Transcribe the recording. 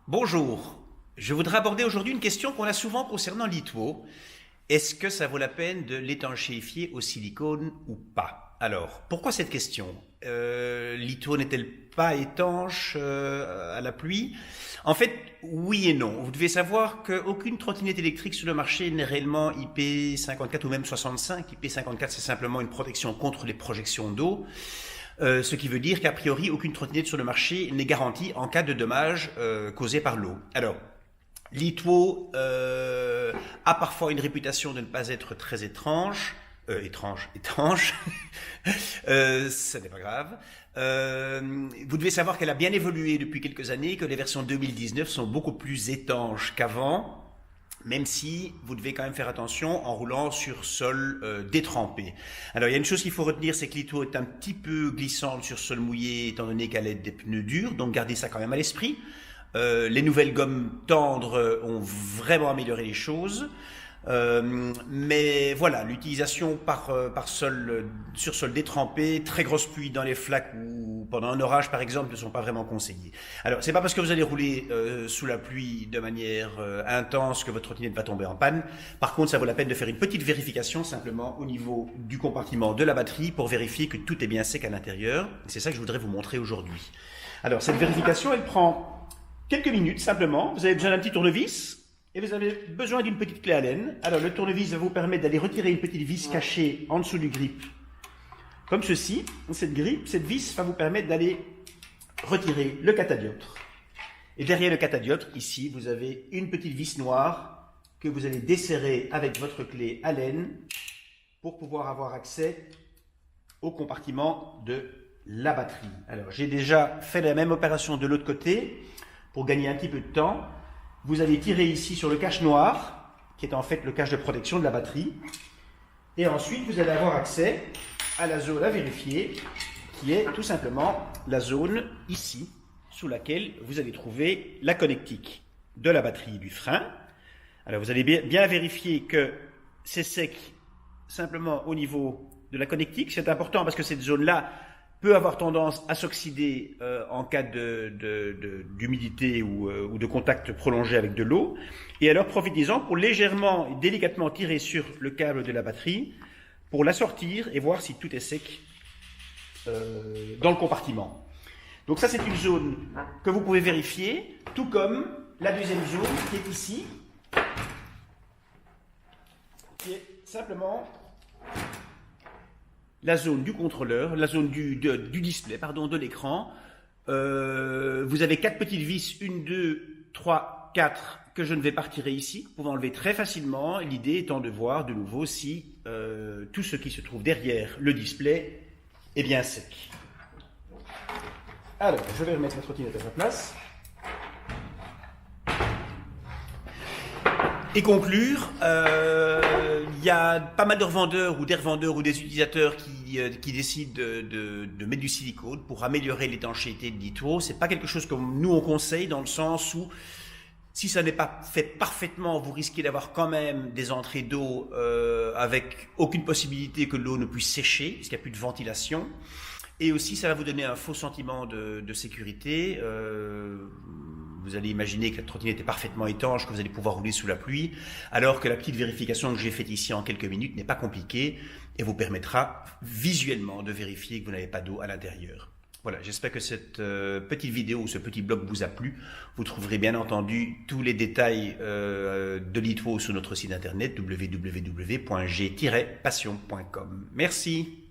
Bonjour, je voudrais aborder aujourd'hui une question qu'on a souvent concernant l'Itwo. Est-ce que ça vaut la peine de l'étanchéifier au silicone ou pas? Alors, pourquoi cette question? L'Itwo n'est-elle pas étanche à la pluie? En fait, oui et non. Vous devez savoir qu'aucune trottinette électrique sur le marché n'est réellement IP54 ou même 65. IP54, c'est simplement une protection contre les projections d'eau. Ce qui veut dire qu'a priori, aucune trottinette sur le marché n'est garantie en cas de dommages causés par l'eau. Alors, l'Itwo a parfois une réputation de ne pas être très étrange. Ce n'est pas grave. Vous devez savoir qu'elle a bien évolué depuis quelques années, que les versions 2019 sont beaucoup plus étanches qu'avant, même si vous devez quand même faire attention en roulant sur sol détrempé. Alors il y a une chose qu'il faut retenir, c'est que l'Itwo est un petit peu glissante sur sol mouillé, étant donné qu'elle est des pneus durs, donc gardez ça quand même à l'esprit. Les nouvelles gommes tendres ont vraiment amélioré les choses. Mais voilà, l'utilisation sur sol détrempé, très grosse pluie dans les flaques ou pendant un orage par exemple ne sont pas vraiment conseillés. Alors c'est pas parce que vous allez rouler sous la pluie de manière intense que votre trottinette va tomber en panne. Par contre, ça vaut la peine de faire une petite vérification simplement au niveau du compartiment de la batterie pour vérifier que tout est bien sec à l'intérieur. C'est ça que je voudrais vous montrer aujourd'hui. Alors cette vérification, elle prend quelques minutes simplement. Vous avez besoin d'un petit tournevis. Et vous avez besoin d'une petite clé Allen. Alors le tournevis va vous permettre d'aller retirer une petite vis cachée en dessous du grip, comme ceci. Cette vis va vous permettre d'aller retirer le catadioptre. Et derrière le catadioptre, ici, vous avez une petite vis noire que vous allez desserrer avec votre clé Allen pour pouvoir avoir accès au compartiment de la batterie. Alors j'ai déjà fait la même opération de l'autre côté pour gagner un petit peu de temps. Vous allez tirer ici sur le cache noir, qui est en fait le cache de protection de la batterie. Et ensuite, vous allez avoir accès à la zone à vérifier, qui est tout simplement la zone ici, sous laquelle vous allez trouver la connectique de la batterie du frein. Alors, vous allez bien vérifier que c'est sec simplement au niveau de la connectique. C'est important parce que cette zone-là peut avoir tendance à s'oxyder en cas d'humidité ou de contact prolongé avec de l'eau. Et alors profitez-en pour légèrement et délicatement tirer sur le câble de la batterie pour la sortir et voir si tout est sec dans le compartiment. Donc ça, c'est une zone que vous pouvez vérifier, tout comme la deuxième zone qui est ici, qui est simplement la zone du contrôleur, la zone du display, pardon, de l'écran. Vous avez 4 petites vis, 1, 2, 3, 4, que je ne vais pas retirer ici. Vous pouvez enlever très facilement. L'idée étant de voir de nouveau si tout ce qui se trouve derrière le display est bien sec. Alors, je vais remettre la trottinette à sa place. Et conclure, il y a pas mal de revendeurs ou des revendeurs ou des utilisateurs qui décident de mettre du silicone pour améliorer l'étanchéité de l'Itwo. C'est pas quelque chose que nous on conseille dans le sens où si ça n'est pas fait parfaitement, vous risquez d'avoir quand même des entrées d'eau avec aucune possibilité que l'eau ne puisse sécher, parce qu'il n'y a plus de ventilation. Et aussi, ça va vous donner un faux sentiment de sécurité. Vous allez imaginer que la trottinette est parfaitement étanche, que vous allez pouvoir rouler sous la pluie, alors que la petite vérification que j'ai faite ici en quelques minutes n'est pas compliquée et vous permettra visuellement de vérifier que vous n'avez pas d'eau à l'intérieur. Voilà, j'espère que cette petite vidéo ou ce petit blog vous a plu. Vous trouverez bien entendu tous les détails de l'Itwo sur notre site internet www.g-passion.com. Merci.